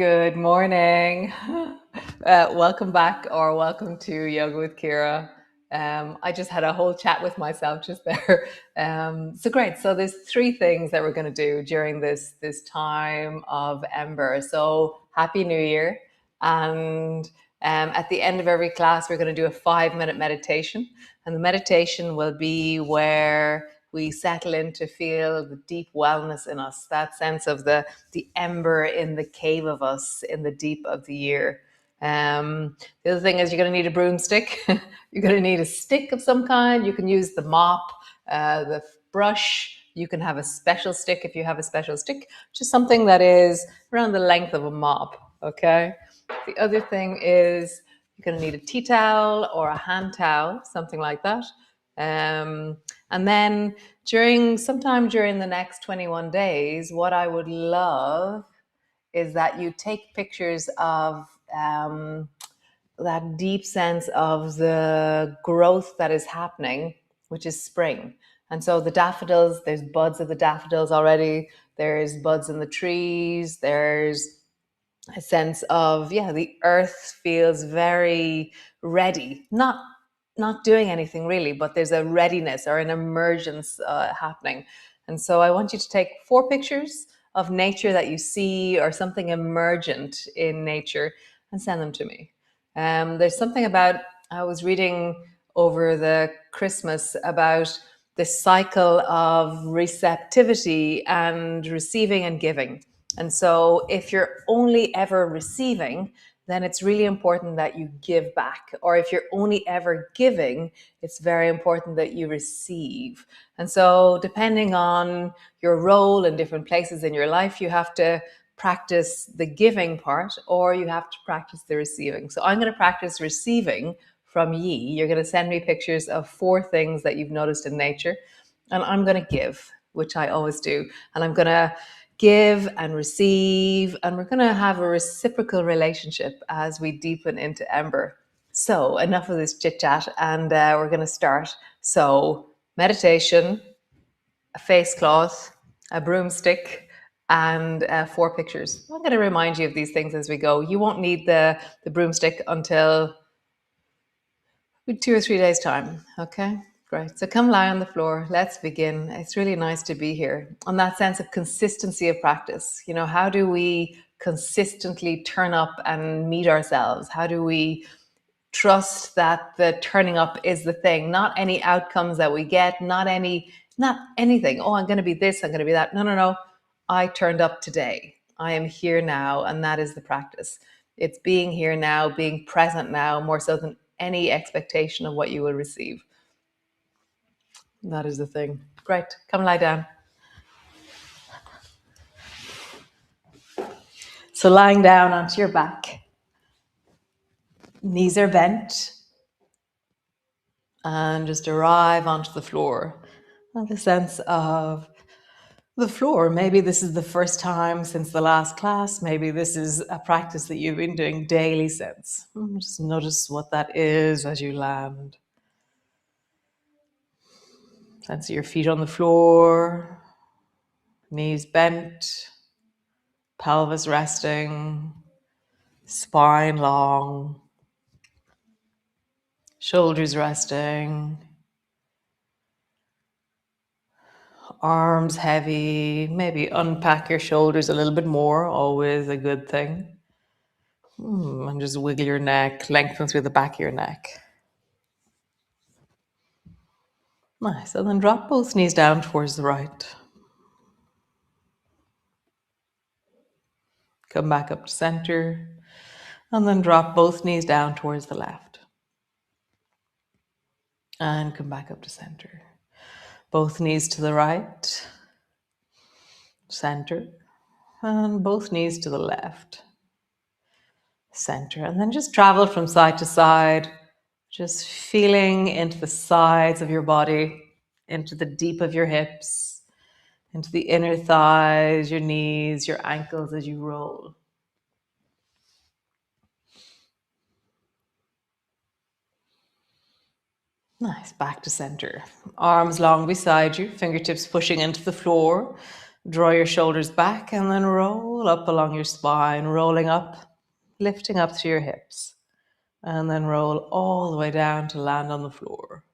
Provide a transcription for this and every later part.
Good morning. Welcome back or welcome to Yoga with Ciara. I just had a whole chat with myself just there. So great. So there's three things that we're going to do during this time of EMBER. So Happy New Year. And at the end of every class, we're going to do a 5-minute meditation. And the meditation will be where we settle in to feel the deep wellness in us, that sense of the ember in the cave of us in the deep of the year. The other thing is you're going to need a broomstick. You're going to need a stick of some kind. You can use the mop, the brush. You can have a special stick if you have a special stick, just something that is around the length of a mop, okay? The other thing is you're going to need a tea towel or a hand towel, something like that. And then sometime during the next 21 days, what I would love is that you take pictures of that deep sense of the growth that is happening, which is spring. And so the daffodils, there's buds of the daffodils already. There's buds in the trees. There's a sense of, the earth feels very ready, not doing anything really, but there's a readiness or an emergence happening. And so I want you to take 4 pictures of nature that you see or something emergent in nature and send them to me. There's something about, I was reading over the Christmas about the cycle of receptivity and receiving and giving. And so if you're only ever receiving, then it's really important that you give back. Or if you're only ever giving, it's very important that you receive. And so depending on your role in different places in your life, you have to practice the giving part or you have to practice the receiving. So I'm going to practice receiving from ye. You're going to send me pictures of 4 things that you've noticed in nature. And I'm going to give, which I always do. And I'm going to give and receive, and we're going to have a reciprocal relationship as we deepen into EMBER. So enough of this chit chat, and we're going to start. So meditation, a face cloth, a broomstick, and 4 pictures. I'm going to remind you of these things as we go. You won't need the broomstick until 2 or 3 days time. Okay. Great. So come lie on the floor. Let's begin. It's really nice to be here. On that sense of consistency of practice, how do we consistently turn up and meet ourselves? How do we trust that the turning up is the thing, not any outcomes that we get, not anything. Oh, I'm going to be this, I'm going to be that. No. I turned up today. I am here now, and that is the practice. It's being here now, being present now, more so than any expectation of what you will receive. That is the thing. Great. Come lie down. So lying down onto your back. Knees are bent. And just arrive onto the floor. And the sense of the floor. Maybe this is the first time since the last class. Maybe this is a practice that you've been doing daily since. Just notice what that is as you land. Sense your feet on the floor, knees bent, pelvis resting, spine long, shoulders resting, arms heavy. Maybe unpack your shoulders a little bit more, always a good thing. And just wiggle your neck, lengthen through the back of your neck. Nice. And then drop both knees down towards the right. Come back up to center. And then drop both knees down towards the left. And come back up to center. Both knees to the right. Center. And both knees to the left. Center. And then just travel from side to side. Just feeling into the sides of your body, into the deep of your hips, into the inner thighs, your knees, your ankles as you roll. Nice, back to center. Arms long beside you, fingertips pushing into the floor. Draw your shoulders back and then roll up along your spine, rolling up, lifting up through your hips. And then roll all the way down to land on the floor.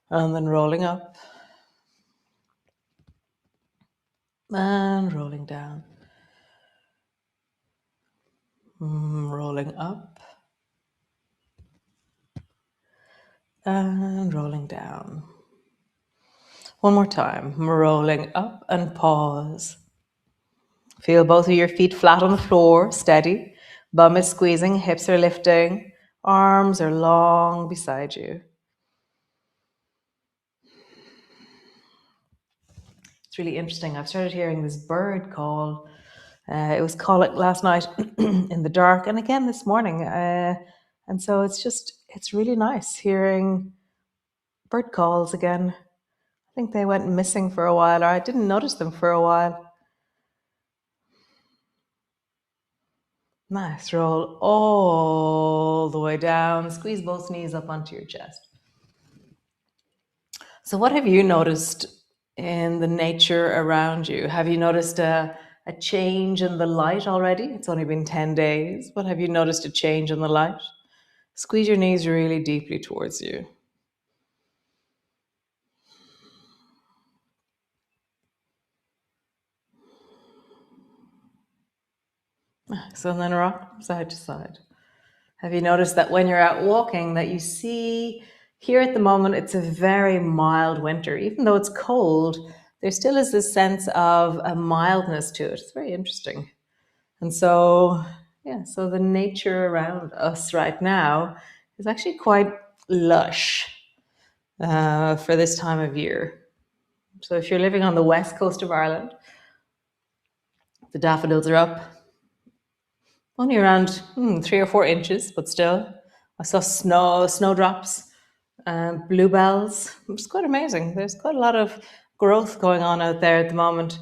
And then rolling up and rolling down. Rolling up and rolling down. One more time. Rolling up and pause. Feel both of your feet flat on the floor, steady. Bum is squeezing, hips are lifting, arms are long beside you. It's really interesting. I've started hearing this bird call. It was calling last night in the dark and again this morning. And so it's really nice hearing bird calls again. I think they went missing for a while, or I didn't notice them for a while. Nice. Roll all the way down. Squeeze both knees up onto your chest. So what have you noticed in the nature around you? Have you noticed a change in the light already? It's only been 10 days, but have you noticed a change in the light? Squeeze your knees really deeply towards you. So then rock side to side. Have you noticed that when you're out walking that you see here at the moment, it's a very mild winter. Even though it's cold, there still is this sense of a mildness to it. It's very interesting. And so, so the nature around us right now is actually quite lush for this time of year. So if you're living on the west coast of Ireland, the daffodils are up. Only around 3 or 4 inches, but still. I saw snowdrops, bluebells. It's quite amazing. There's quite a lot of growth going on out there at the moment.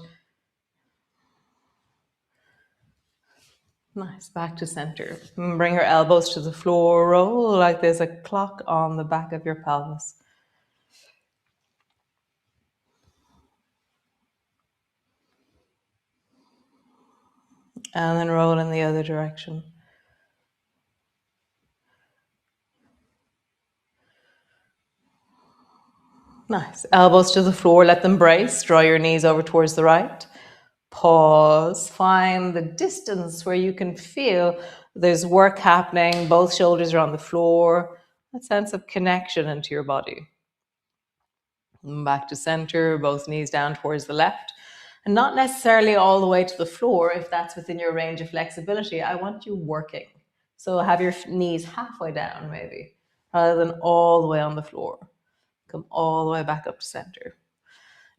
Nice, back to center. Bring your elbows to the floor. Roll like there's a clock on the back of your pelvis. And then roll in the other direction. Nice. Elbows to the floor, let them brace. Draw your knees over towards the right. Pause. Find the distance where you can feel there's work happening. Both shoulders are on the floor. That sense of connection into your body. Back to center, both knees down towards the left. And not necessarily all the way to the floor if that's within your range of flexibility. I want you working. So have your knees halfway down maybe, rather than all the way on the floor. Come all the way back up to center.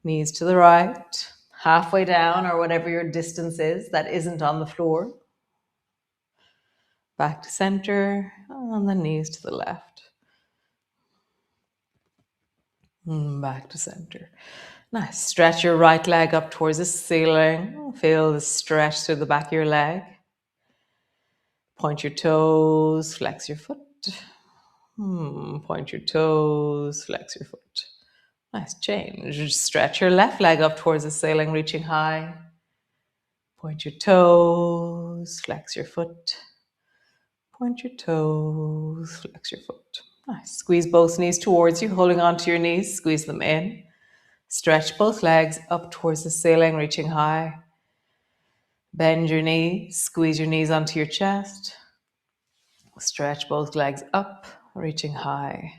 Knees to the right, halfway down or whatever your distance is that isn't on the floor. Back to center, and the knees to the left. Back to center. Nice. Stretch your right leg up towards the ceiling. Feel the stretch through the back of your leg. Point your toes, flex your foot. Point your toes, flex your foot. Nice change. Stretch your left leg up towards the ceiling, reaching high. Point your toes, flex your foot. Point your toes, flex your foot. Nice. Squeeze both knees towards you, holding onto your knees. Squeeze them in. Stretch both legs up towards the ceiling, reaching high. Bend your knees, squeeze your knees onto your chest. Stretch both legs up, reaching high.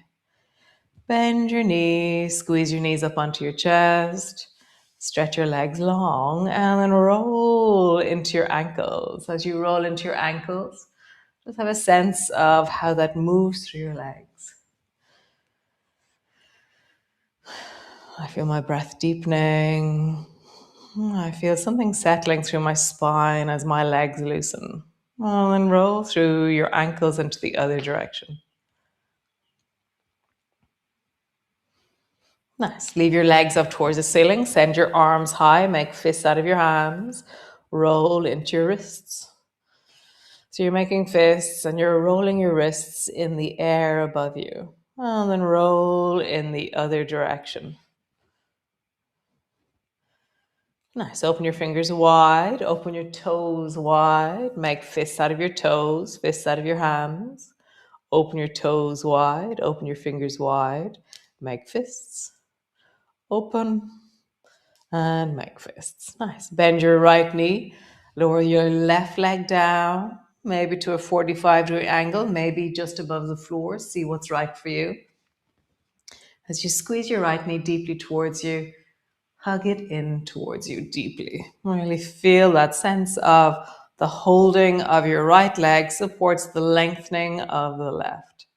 Bend your knees, squeeze your knees up onto your chest. Stretch your legs long and then roll into your ankles. As you roll into your ankles, just have a sense of how that moves through your legs. I feel my breath deepening. I feel something settling through my spine as my legs loosen. And then roll through your ankles into the other direction. Nice. Leave your legs up towards the ceiling. Send your arms high. Make fists out of your hands. Roll into your wrists. So you're making fists and you're rolling your wrists in the air above you. And then roll in the other direction. Nice. Open your fingers wide. Open your toes wide. Make fists out of your toes, fists out of your hands. Open your toes wide. Open your fingers wide. Make fists. Open and make fists. Nice. Bend your right knee. Lower your left leg down, maybe to a 45-degree angle, maybe just above the floor. See what's right for you. As you squeeze your right knee deeply towards you, hug it in towards you deeply. Really feel that sense of the holding of your right leg supports the lengthening of the left.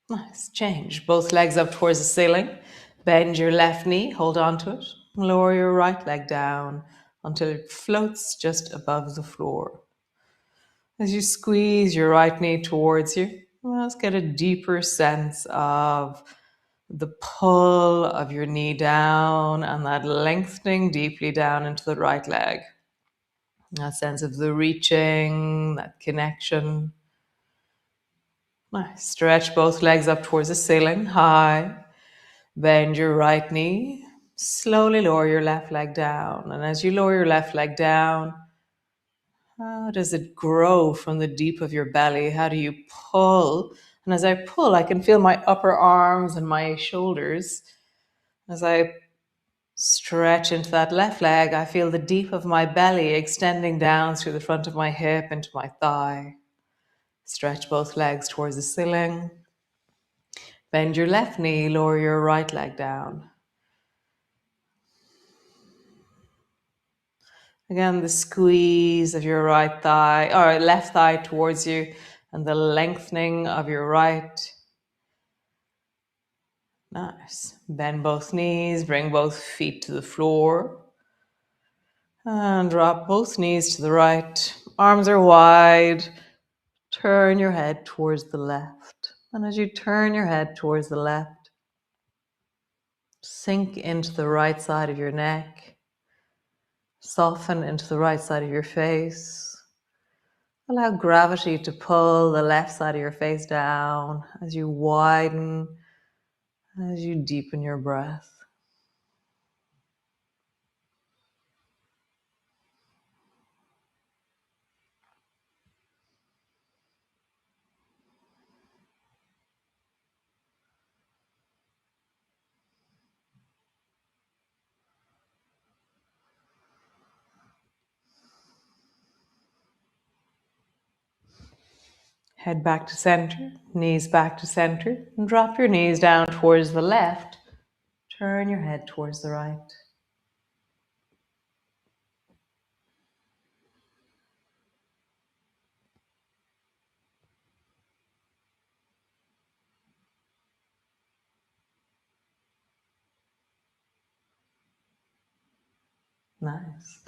Nice. Change. Both legs up towards the ceiling. Bend your left knee, hold on to it. Lower your right leg down until it floats just above the floor. As you squeeze your right knee towards you, let's get a deeper sense of the pull of your knee down and that lengthening deeply down into the right leg. That sense of the reaching, that connection. Nice. Stretch both legs up towards the ceiling, high. Bend your right knee. Slowly lower your left leg down. And as you lower your left leg down, how does it grow from the deep of your belly? How do you pull? And as I pull, I can feel my upper arms and my shoulders. As I stretch into that left leg, I feel the deep of my belly extending down through the front of my hip into my thigh. Stretch both legs towards the ceiling. Bend your left knee, lower your right leg down. Again, the squeeze of your right thigh, or left thigh towards you, and the lengthening of your right. Nice. Bend both knees, bring both feet to the floor. And drop both knees to the right. Arms are wide. Turn your head towards the left. And as you turn your head towards the left, sink into the right side of your neck. Soften into the right side of your face. Allow gravity to pull the left side of your face down as you widen, as you deepen your breath. Head back to center, knees back to center, and drop your knees down towards the left. Turn your head towards the right. Nice.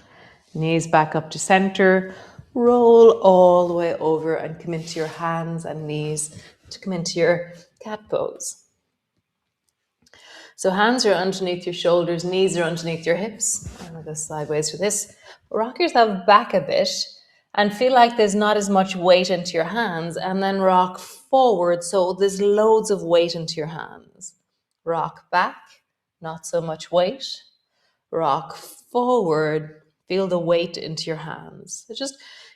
Knees back up to center. Roll all the way over and come into your hands and knees to come into your cat pose. So hands are underneath your shoulders, knees are underneath your hips. I'm going to go sideways for this. Rock yourself back a bit and feel like there's not as much weight into your hands, and then rock forward so there's loads of weight into your hands. Rock back, not so much weight. Rock forward, feel the weight into your hands.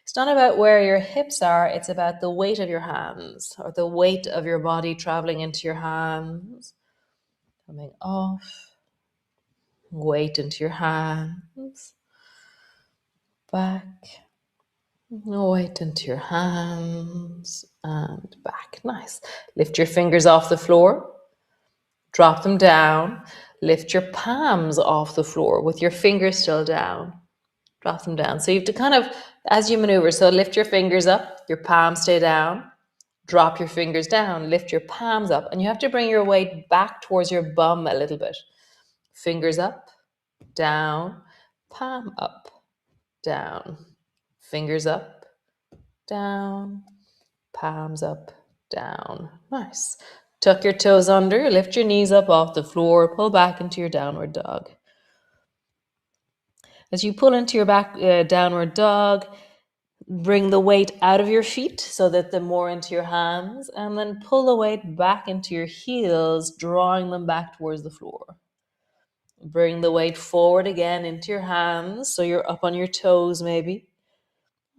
It's not about where your hips are, it's about the weight of your hands, or the weight of your body traveling into your hands. Coming off, weight into your hands, back, weight into your hands, and back. Nice. Lift your fingers off the floor, drop them down, lift your palms off the floor with your fingers still down. Drop them down. So you have to kind of, as you maneuver, so lift your fingers up, your palms stay down, drop your fingers down, lift your palms up, and you have to bring your weight back towards your bum a little bit. Fingers up, down, palm up, down, fingers up, down, palms up, down. Nice. Tuck your toes under, lift your knees up off the floor, pull back into your downward dog. As you pull into your back downward dog, Bring the weight out of your feet so that they're more into your hands, and then pull the weight back into your heels, drawing them back towards the floor. Bring the weight forward again into your hands so you're up on your toes maybe.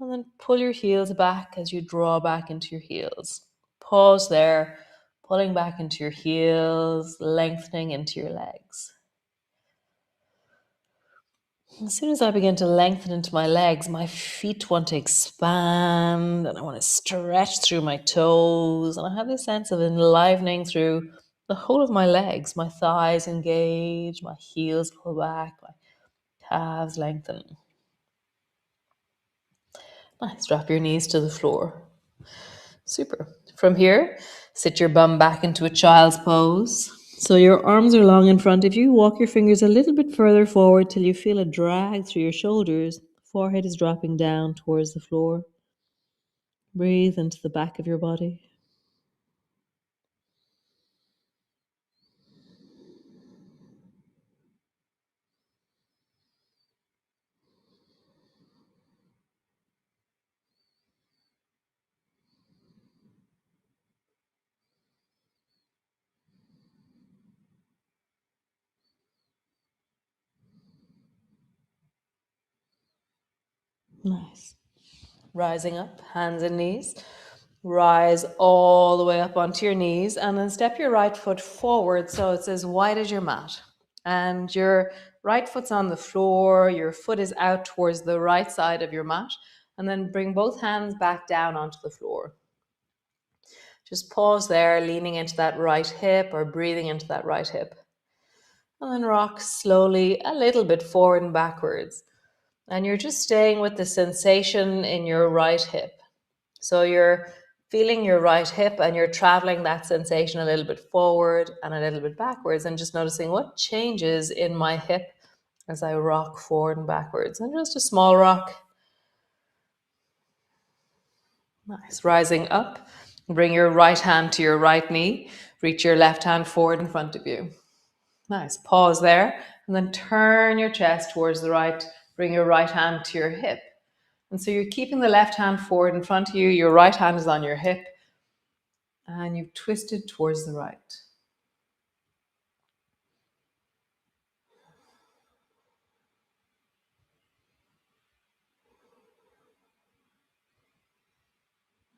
And then pull your heels back as you draw back into your heels. Pause there, pulling back into your heels, lengthening into your legs. As soon as I begin to lengthen into my legs, my feet want to expand and I want to stretch through my toes. And I have this sense of enlivening through the whole of my legs. My thighs engage, my heels pull back, my calves lengthen. Nice. Drop your knees to the floor. Super. From here, sit your bum back into a child's pose. So your arms are long in front of you. Walk your fingers a little bit further forward till you feel a drag through your shoulders. Forehead is dropping down towards the floor. Breathe into the back of your body. Nice. Rising up, hands and knees. Rise all the way up onto your knees and then step your right foot forward so it's as wide as your mat. And your right foot's on the floor, your foot is out towards the right side of your mat, and then bring both hands back down onto the floor. Just pause there, leaning into that right hip or breathing into that right hip. And then rock slowly a little bit forward and backwards. And you're just staying with the sensation in your right hip. So you're feeling your right hip and you're traveling that sensation a little bit forward and a little bit backwards and just noticing what changes in my hip as I rock forward and backwards. And just a small rock. Nice. Rising up. Bring your right hand to your right knee. Reach your left hand forward in front of you. Nice. Pause there and then turn your chest towards the right. Bring your right hand to your hip. And so you're keeping the left hand forward in front of you. Your right hand is on your hip. And you've twisted towards the right.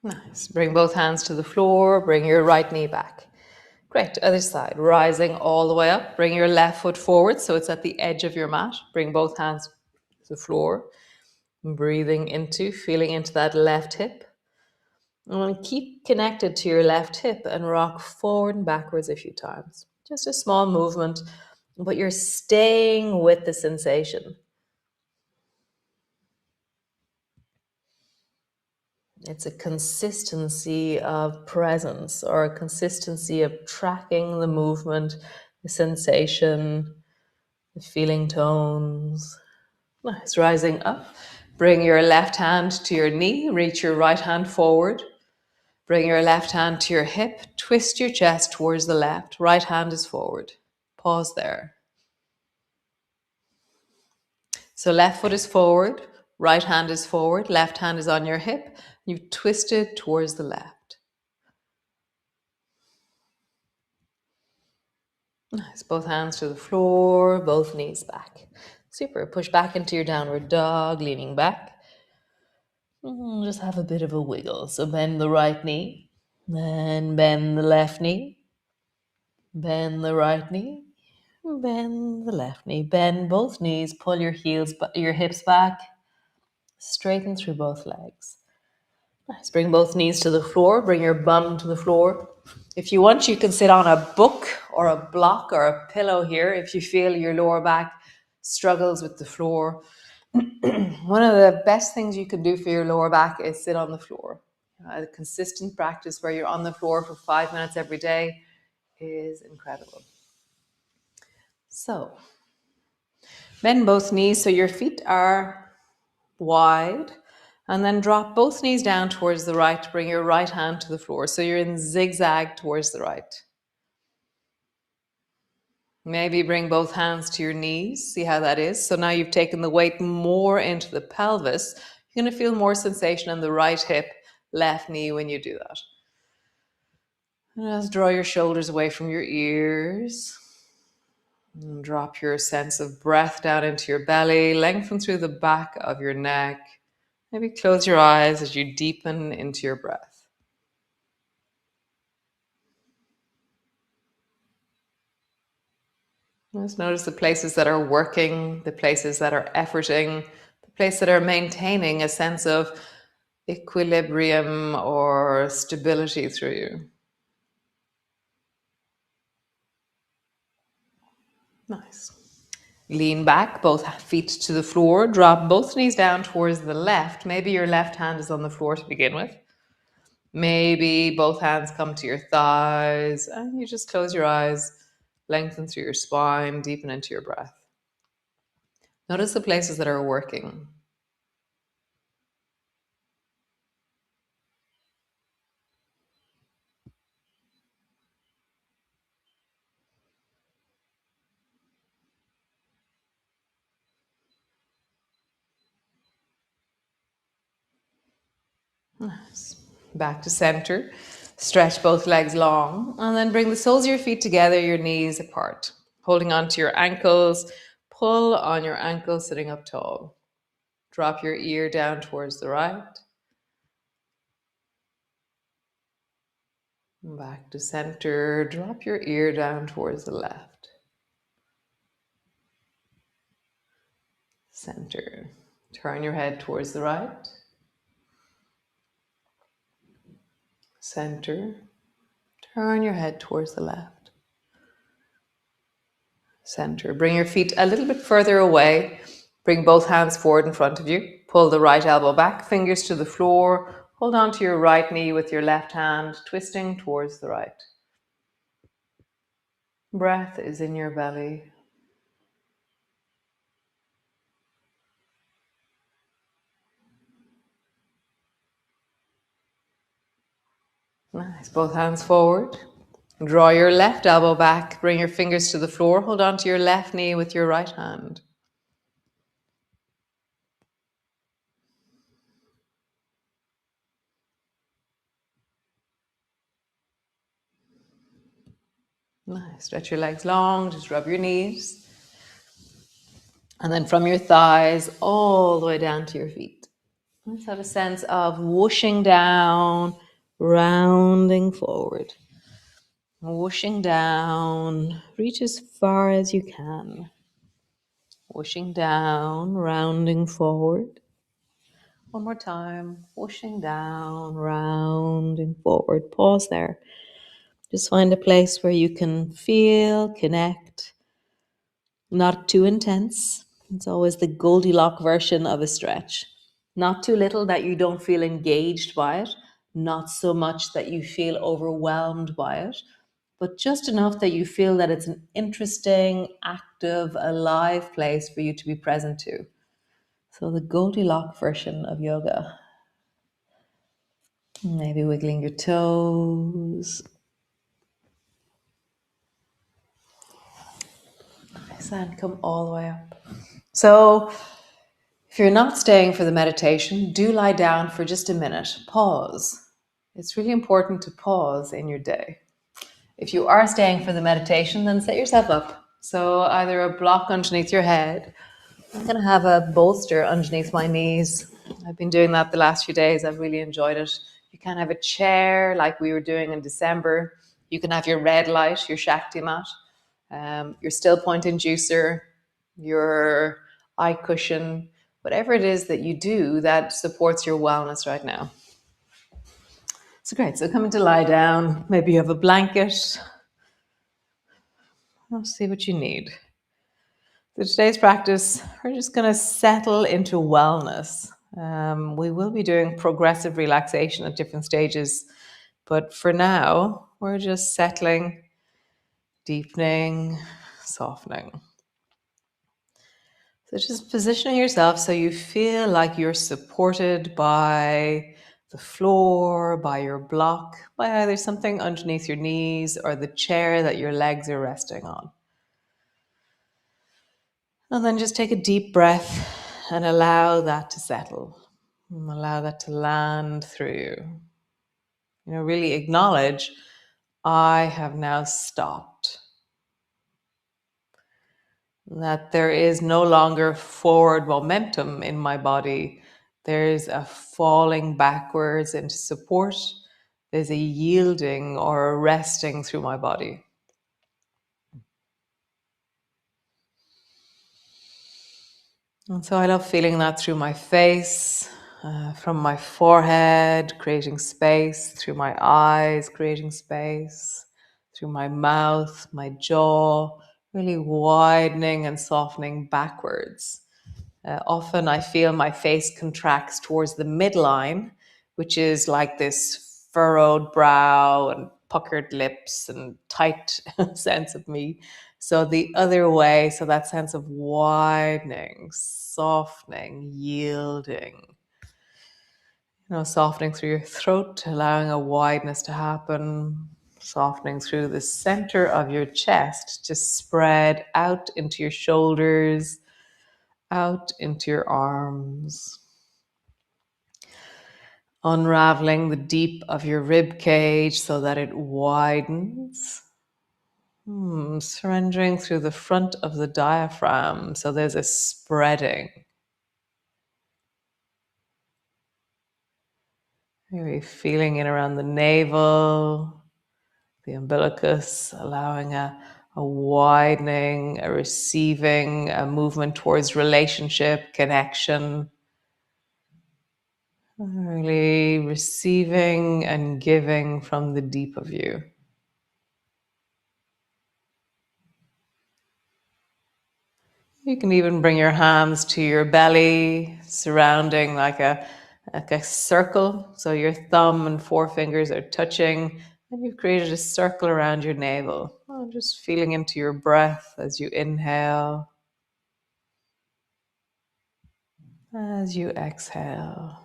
Nice. Bring both hands to the floor. Bring your right knee back. Great. Other side. Rising all the way up. Bring your left foot forward so it's at the edge of your mat. Bring both hands to the floor. Breathing into, feeling into that left hip. And keep connected to your left hip and rock forward and backwards a few times. Just a small movement, but you're staying with the sensation. It's a consistency of presence or a consistency of tracking the movement, the sensation, the feeling tones. Nice. Rising up. Bring your left hand to your knee. Reach your right hand forward. Bring your left hand to your hip. Twist your chest towards the left. Right hand is forward. Pause there. So left foot is forward. Right hand is forward. Left hand is on your hip. You've twisted towards the left. Nice. Both hands to the floor, both knees back. Super. Push back into your downward dog, leaning back. Just have a bit of a wiggle. So bend the right knee, then bend the left knee, bend the right knee, bend the left knee. Bend both knees, pull your hips back, straighten through both legs. Nice. Bring both knees to the floor. Bring your bum to the floor. If you want, you can sit on a book or a block or a pillow here if you feel your lower back struggles with the floor. One of the best things you can do for your lower back is sit on the floor. A consistent practice where you're on the floor for 5 minutes every day is incredible. So, bend both knees so your feet are wide. And then drop both knees down towards the right. Bring your right hand to the floor. So you're in zigzag towards the right. Maybe bring both hands to your knees. See how that is. So now you've taken the weight more into the pelvis. You're going to feel more sensation in the right hip, left knee when you do that. And just draw your shoulders away from your ears. And drop your sense of breath down into your belly. Lengthen through the back of your neck. Maybe close your eyes as you deepen into your breath. Just notice the places that are working, the places that are efforting, the places that are maintaining a sense of equilibrium or stability through you. Nice. Lean back, both feet to the floor. Drop both knees down towards the left. Maybe your left hand is on the floor to begin with. Maybe both hands come to your thighs and you just close your eyes, lengthen through your spine, deepen into your breath. Notice the places that are working. Nice. Back to center. Stretch both legs long and then bring the soles of your feet together, your knees apart. Holding onto your ankles, pull on your ankles, sitting up tall. Drop your ear down towards the right. Back to center. Drop your ear down towards the left. Center. Turn your head towards the right. Center. Turn your head towards the left. Center. Bring your feet a little bit further away. Bring both hands forward in front of you. Pull the right elbow back, fingers to the floor. Hold on to your right knee with your left hand, twisting towards the right. Breath is in your belly. Nice. Both hands forward. Draw your left elbow back. Bring your fingers to the floor. Hold on to your left knee with your right hand. Nice. Stretch your legs long. Just rub your knees. And then from your thighs all the way down to your feet. Let's have a sense of whooshing down, rounding forward. Whooshing down, reach as far as you can. Whooshing down, rounding forward. One more time. Whooshing down, rounding forward. Pause there. Just find a place where you can feel, connect. Not too intense. It's always the Goldilocks version of a stretch. Not too little that you don't feel engaged by it. Not so much that you feel overwhelmed by it. But just enough that you feel that it's an interesting, active, alive place for you to be present to. So the Goldilocks version of yoga. Maybe wiggling your toes. Nice, and come all the way up. So if you're not staying for the meditation, do lie down for just a minute. Pause. It's really important to pause in your day. If you are staying for the meditation, then set yourself up. So either a block underneath your head. I'm going to have a bolster underneath my knees. I've been doing that the last few days. I've really enjoyed it. You can have a chair like we were doing in December. You can have your red light, your Shakti mat, your still point inducer, your eye cushion, whatever it is that you do that supports your wellness right now. So great. So coming to lie down, maybe you have a blanket. I'll see what you need. So today's practice, we're just going to settle into wellness. We will be doing progressive relaxation at different stages, but for now, we're just settling, deepening, softening. So just positioning yourself so you feel like you're supported by the floor, by your block, by either something underneath your knees or the chair that your legs are resting on. And then just take a deep breath and allow that to settle. Allow that to land through you. Really acknowledge, I have now stopped. That there is no longer forward momentum in my body. There's a falling backwards into support. There's a yielding or a resting through my body. And so I love feeling that through my face, from my forehead, creating space, through my eyes, creating space, through my mouth, my jaw, really widening and softening backwards. Often I feel my face contracts towards the midline, which is like this furrowed brow and puckered lips and tight sense of me. So the other way, so that sense of widening, softening, yielding, softening through your throat, allowing a wideness to happen, softening through the center of your chest to spread out into your shoulders, out into your arms, unraveling the deep of your rib cage so that it widens. Surrendering through the front of the diaphragm so there's a spreading. Maybe feeling it around the navel, the umbilicus, allowing a widening, a receiving, a movement towards relationship, connection. Really receiving and giving from the deep of you. You can even bring your hands to your belly, surrounding like a circle. So your thumb and forefingers are touching, and you've created a circle around your navel. Just feeling into your breath as you inhale, as you exhale.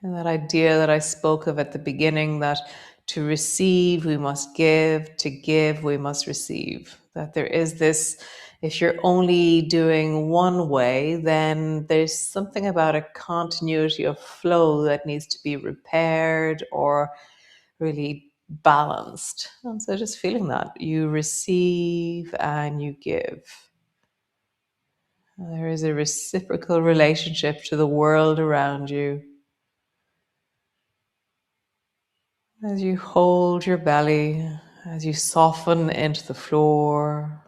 And that idea that I spoke of at the beginning, that to receive, we must give, to give, we must receive. That there is this, if you're only doing one way, then there's something about a continuity of flow that needs to be repaired or really balanced. And so just feeling that you receive and you give. There is a reciprocal relationship to the world around you. As you hold your belly, as you soften into the floor,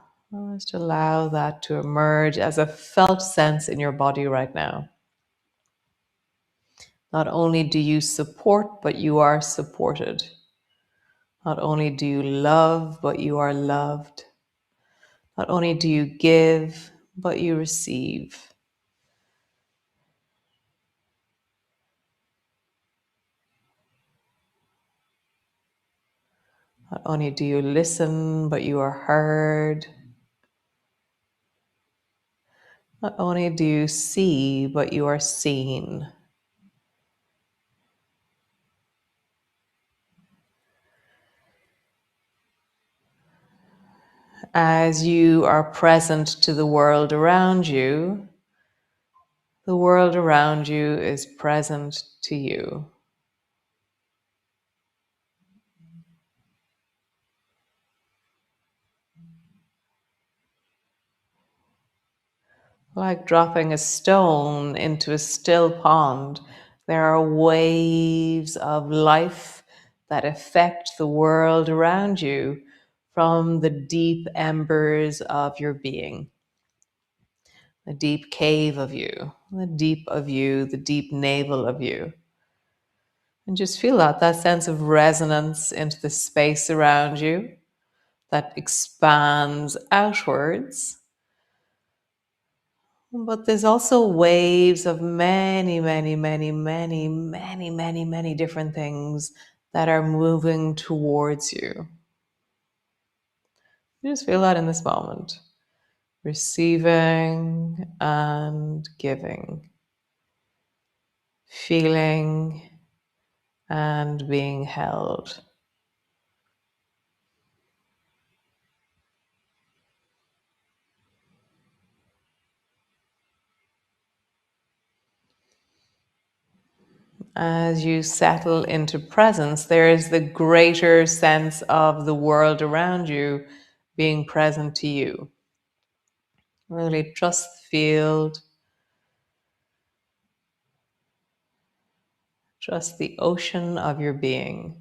just allow that to emerge as a felt sense in your body right now. Not only do you support, but you are supported. Not only do you love, but you are loved. Not only do you give, but you receive. Not only do you listen, but you are heard. Not only do you see, but you are seen. As you are present to the world around you, the world around you is present to you. Like dropping a stone into a still pond, there are waves of life that affect the world around you from the deep embers of your being. The deep cave of you, the deep of you, the deep navel of you. And just feel that sense of resonance into the space around you that expands outwards. But there's also waves of many, many, many, many, many, many, many different things that are moving towards you. You just feel that in this moment. Receiving and giving. Feeling and being held. As you settle into presence, there is the greater sense of the world around you being present to you. Really trust the field, trust the ocean of your being.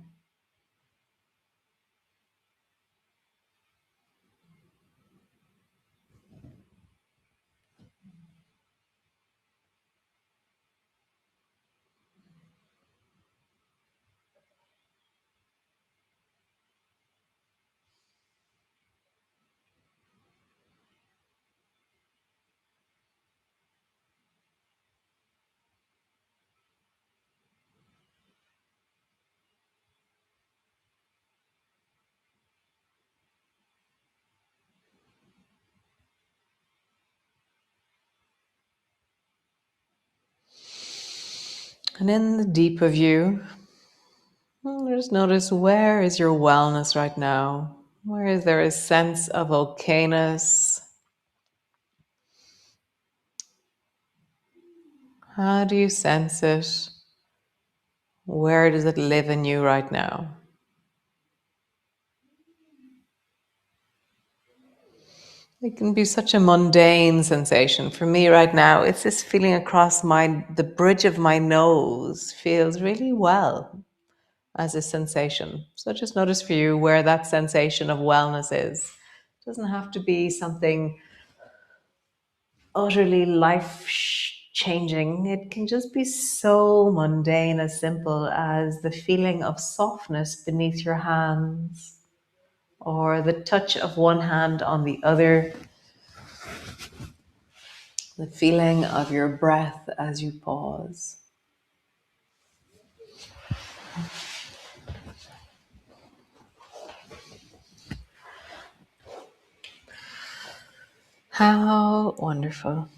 And in the deep of you, just notice, where is your wellness right now? Where is there a sense of okayness? How do you sense it? Where does it live in you right now? It can be such a mundane sensation. For me right now, it's this feeling across the bridge of my nose feels really well as a sensation. So just notice for you where that sensation of wellness is. It doesn't have to be something utterly life changing. It can just be so mundane, as simple as the feeling of softness beneath your hands, or the touch of one hand on the other, the feeling of your breath as you pause. How wonderful.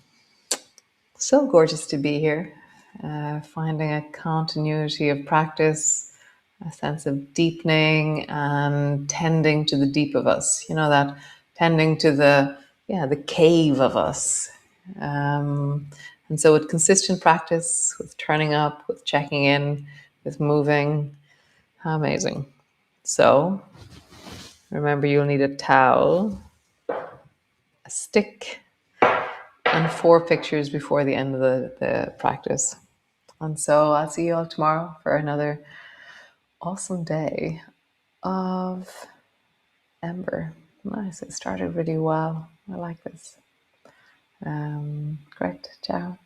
So gorgeous to be here, finding a continuity of practice, a sense of deepening and tending to the deep of us. You know, that tending to the cave of us. And so with consistent practice, with turning up, with checking in, with moving, how amazing. So remember, you'll need a towel, a stick, and 4 pictures before the end of the practice. And so I'll see you all tomorrow for another awesome day of Ember. Nice. It started really well. I like this. Great. Ciao.